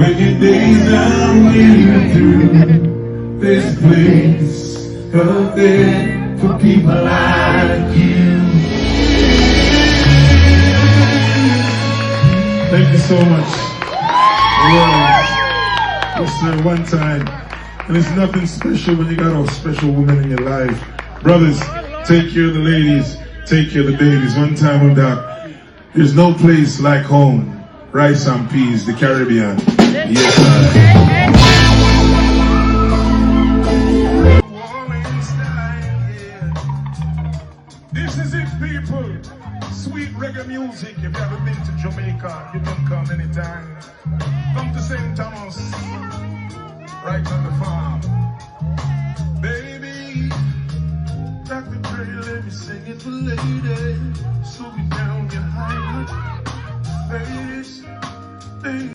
When your days are near through this place of there for people like you. Thank you so much. Listen, one time, and it's nothing special when you got a special woman in your life. Brothers, take care of the ladies, take care of the babies. One time on that, there's no place like home. Rice and peas, the Caribbean. Yes, this is it, people. Sweet reggae music. If you haven't been to Jamaica, you can come anytime. Come to St. Thomas, right on the farm. Baby, Dr. Dre, let me sing it for lady. So we down your heart. Ladies,